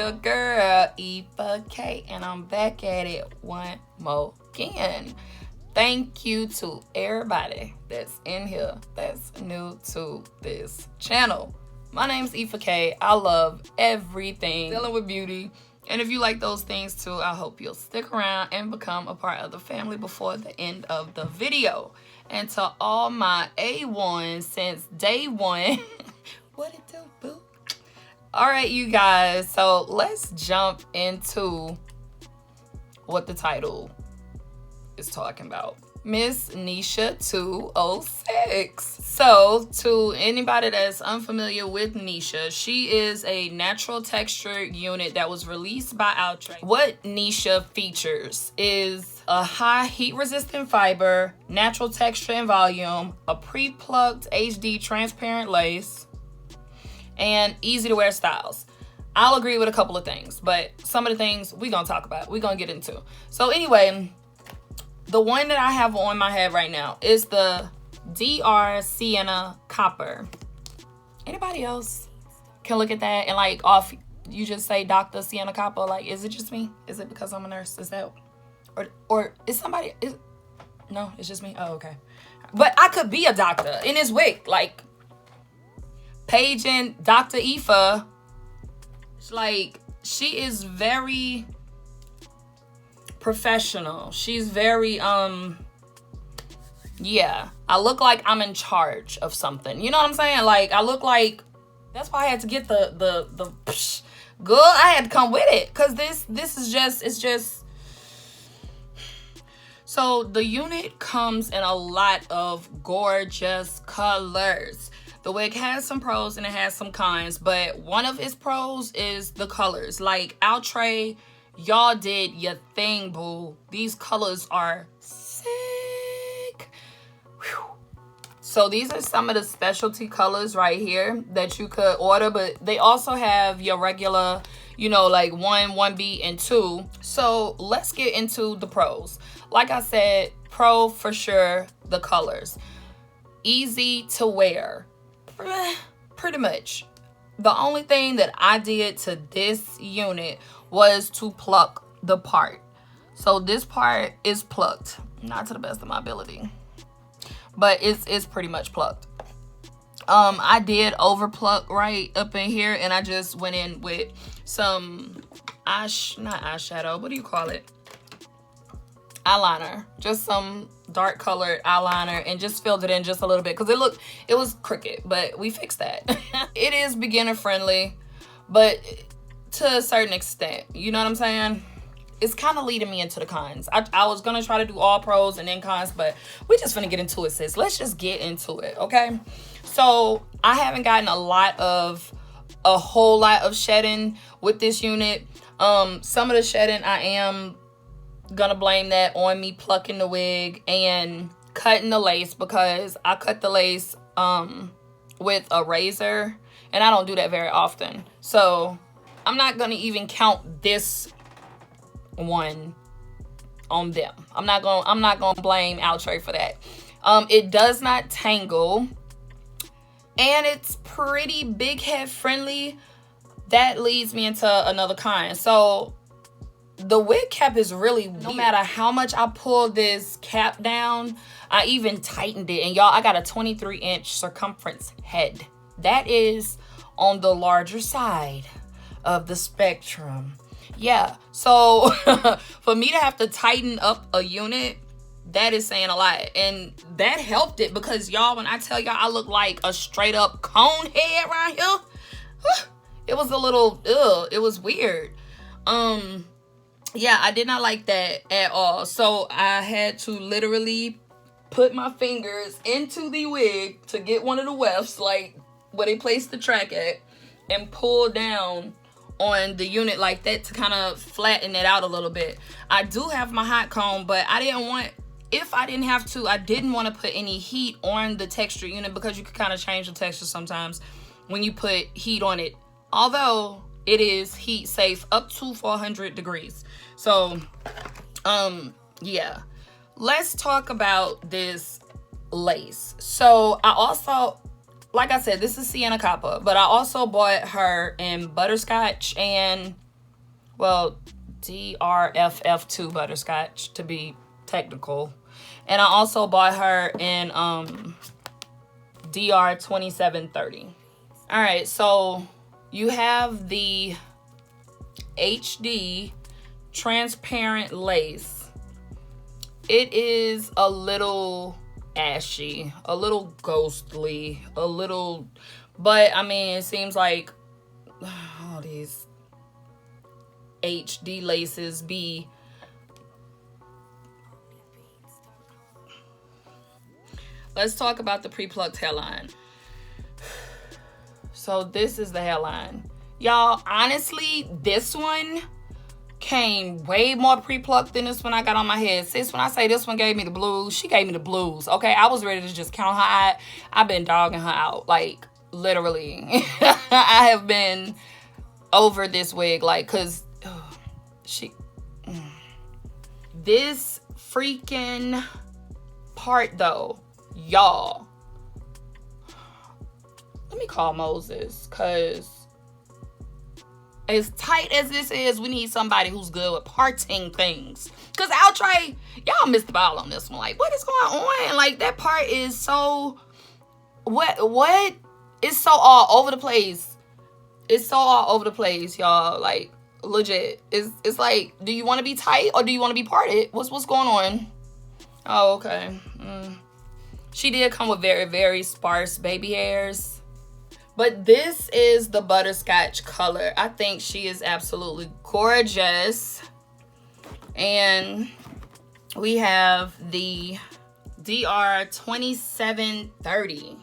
your girl, Ifa K, and I'm back at it one more again. Thank you to everybody that's in here that's new to this channel. My name's Ifa K. I love everything dealing with beauty. And if you like those things too, I hope you'll stick around and become a part of the family before the end of the video. And to all my A1s since day one, what it do, boo? All right, you guys, so let's jump into what the title is talking about. Miss Neesha 206. So to anybody that's unfamiliar with Neesha, she is a natural texture unit that was released by Outre. What Neesha features is a high heat resistant fiber, natural texture and volume, a pre-plucked HD transparent lace, and easy to wear styles. I'll agree with a couple of things, but some of the things we're gonna talk about, we're gonna get into. So anyway, the one that I have on my head right now is the DRSIECP. Anybody else can look at that and like off, you just say Dr. CINSP, like, is it just me? Is it because I'm a nurse? Is that, or is somebody, no, it's just me? Oh, okay. But I could be a doctor in this wig, like, Paige and Dr. Ifa, like, she is very professional. She's very, yeah. I look like I'm in charge of something. You know what I'm saying? Like, I look like, that's why I had to get the good. I had to come with it. Because this is just, it's just. So the unit comes in a lot of gorgeous colors. The wig has some pros and it has some cons, but one of its pros is the colors. Like Outre, y'all did your thing, boo. These colors are sick. Whew. So these are some of the specialty colors right here that you could order, but they also have your regular, you know, like 1B, and 2. So let's get into the pros. Like I said, pro for sure, the colors. Easy to wear. Pretty much. The only thing that I did to this unit was to pluck the part. So this part is plucked, not to the best of my ability, but it's pretty much plucked. I did over pluck right up in here, and I just went in with some not eyeshadow, what do you call it? Eyeliner, just some dark colored eyeliner, and just filled it in just a little bit because it was crooked, but we fixed that. It is beginner friendly, but to a certain extent, you know what I'm saying? It's kind of leading me into the cons. I was gonna try to do all pros and then cons, but we just gonna get into it, sis. Let's just get into it, okay? So I haven't gotten a whole lot of shedding with this unit. Some of the shedding I am gonna blame that on me plucking the wig and cutting the lace, because I cut the lace with a razor, and I don't do that very often. So I'm not gonna even count this one on them. I'm not gonna blame Outre for that. It does not tangle, and it's pretty big head friendly. That leads me into another kind. So the wig cap is really weird. No matter how much I pull this cap down, I even tightened it. And y'all, I got a 23-inch circumference head. That is on the larger side of the spectrum. Yeah, so for me to have to tighten up a unit, that is saying a lot. And that helped it, because y'all, when I tell y'all I look like a straight up cone head around here, it was a little, it was weird. Yeah, I did not like that at all. So I had to literally put my fingers into the wig to get one of the wefts, like where they place the track at, and pull down on the unit like that to kind of flatten it out a little bit. I do have my hot comb, but I didn't want, if I didn't have to, I didn't want to put any heat on the texture unit, because you can kind of change the texture sometimes when you put heat on it. Although it is heat safe up to 400 degrees. So, yeah. Let's talk about this lace. So I also, like I said, this is CINSP, but I also bought her in butterscotch and Well, DRFF2 butterscotch to be technical. And I also bought her in DR2730. All right, so you have the HD transparent lace. It is a little ashy, a little ghostly, a little, but I mean, it seems like all these HD laces be Let's talk about the pre-plucked hairline. So this is the hairline. Y'all, honestly, this one came way more pre-plucked than this one I got on my head. Sis, when I say this one gave me the blues, she gave me the blues. Okay, I was ready to just count her out. I've been dogging her out, like, literally. I have been over this wig, like, because this freaking part, though, y'all, let me call Moses, because as tight as this is, we need somebody who's good with parting things. Because Outre, y'all missed the ball on this one. Like, what is going on? Like, that part is so, what? It's so all over the place. It's so all over the place, y'all. Like, legit. It's like, do you want to be tight or do you want to be parted? What's going on? Oh, okay. She did come with very, very sparse baby hairs. But this is the butterscotch color. I think she is absolutely gorgeous. And we have the DR2730.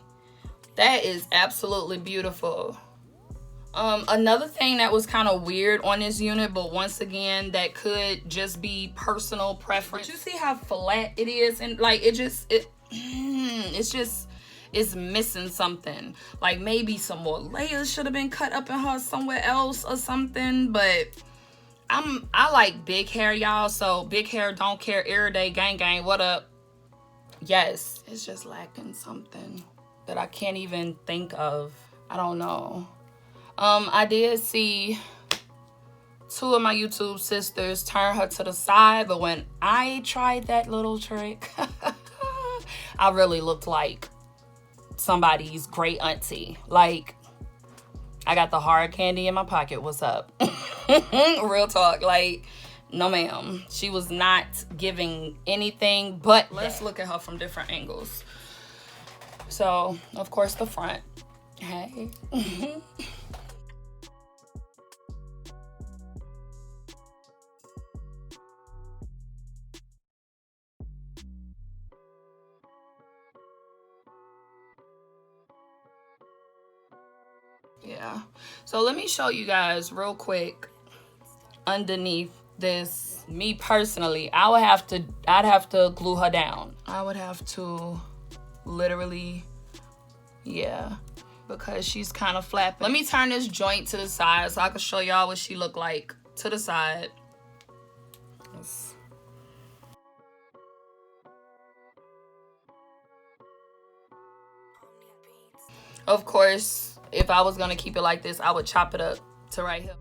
That is absolutely beautiful. Another thing that was kind of weird on this unit, but once again, that could just be personal preference. But you see how flat it is? And like, it's missing something. Like maybe some more layers should have been cut up in her somewhere else or something. But I like big hair, y'all. So big hair, don't care, every day, gang gang, what up? Yes, it's just lacking something that I can't even think of. I don't know. I did see two of my YouTube sisters turn her to the side, but when I tried that little trick, I really looked like somebody's great auntie. Like, I got the hard candy in my pocket. What's up? Real talk. Like, no ma'am. She was not giving anything but let's look at her from different angles. So, of course, the front. Hey. Yeah, so let me show you guys real quick underneath this. Me personally, I'd have to glue her down. I would have to literally, yeah, because she's kind of flapping. Let me turn this joint to the side so I can show y'all what she look like to the side. Of course, if I was gonna keep it like this, I would chop it up to right here.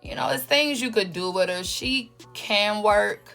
You know, it's things you could do with her. She can work.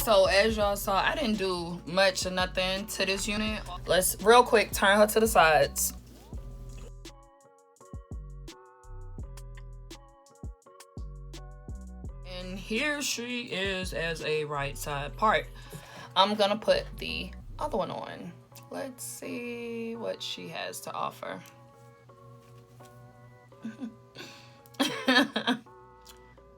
So as y'all saw, I didn't do much or nothing to this unit. Let's real quick turn her to the sides. And And here she is as a right side part. I'm gonna put the other one on. Let's see what she has to offer.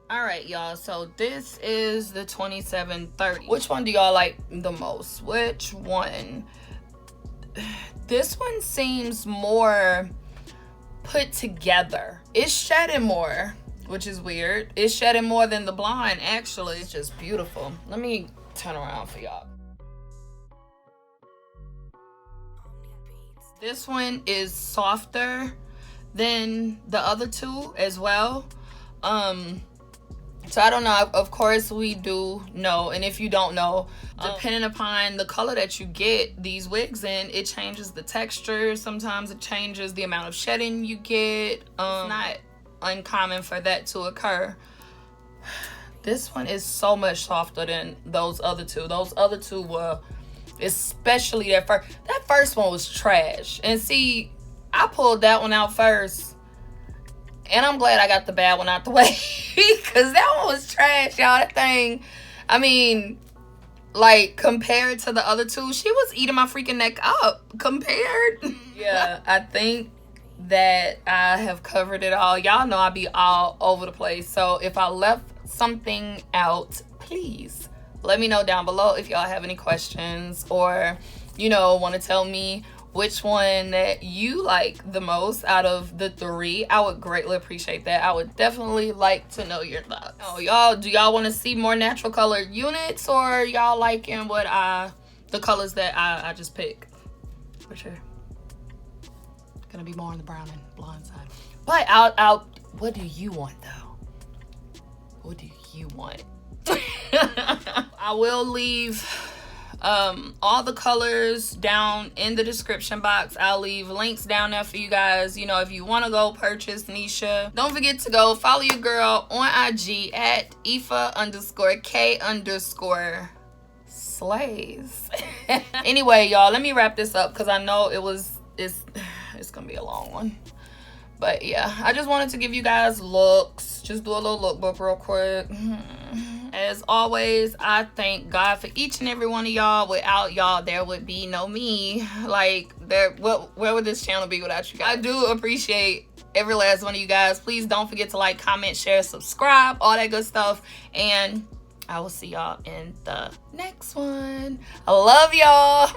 All right, y'all, so this is the 2730. Which one do y'all like the most? Which one? This one seems more put together. It's shedding more, which is weird. It's shedding more than the blonde, actually. It's just beautiful. Let me turn around for y'all. This one is softer than the other two as well. So I don't know, of course we do know, and if you don't know, depending upon the color that you get these wigs in, it changes the texture. Sometimes it changes the amount of shedding you get. It's not uncommon for that to occur. This one is so much softer than those other two. Those other two were, especially that first one was trash. And see, I pulled that one out first. And I'm glad I got the bad one out the way. Because that one was trash, y'all. That thing, I mean, like, compared to the other two, she was eating my freaking neck up. Compared. Yeah, I think that I have covered it all. Y'all know I be all over the place. So if I left something out, please let me know down below if y'all have any questions, or, you know, want to tell me which one that you like the most out of the three. I would greatly appreciate that. I would definitely like to know your thoughts. Oh, y'all, do y'all want to see more natural colored units, or y'all liking what the colors that I just picked? For sure. Gonna be more on the brown and blonde side. But I'll what do you want though? What do you want? I will leave all the colors down in the description box. I'll leave links down there for you guys, you know, if you want to go purchase Neesha. Don't forget to go follow your girl on IG at Ifa_K_slays. Anyway, y'all, let me wrap this up because I know it's gonna be a long one. But yeah, I just wanted to give you guys looks, just do a little lookbook real quick. As always, I thank God for each and every one of y'all. Without y'all, there would be no me. Like, where would this channel be without you guys? I do appreciate every last one of you guys. Please don't forget to like, comment, share, subscribe, all that good stuff. And I will see y'all in the next one. I love y'all.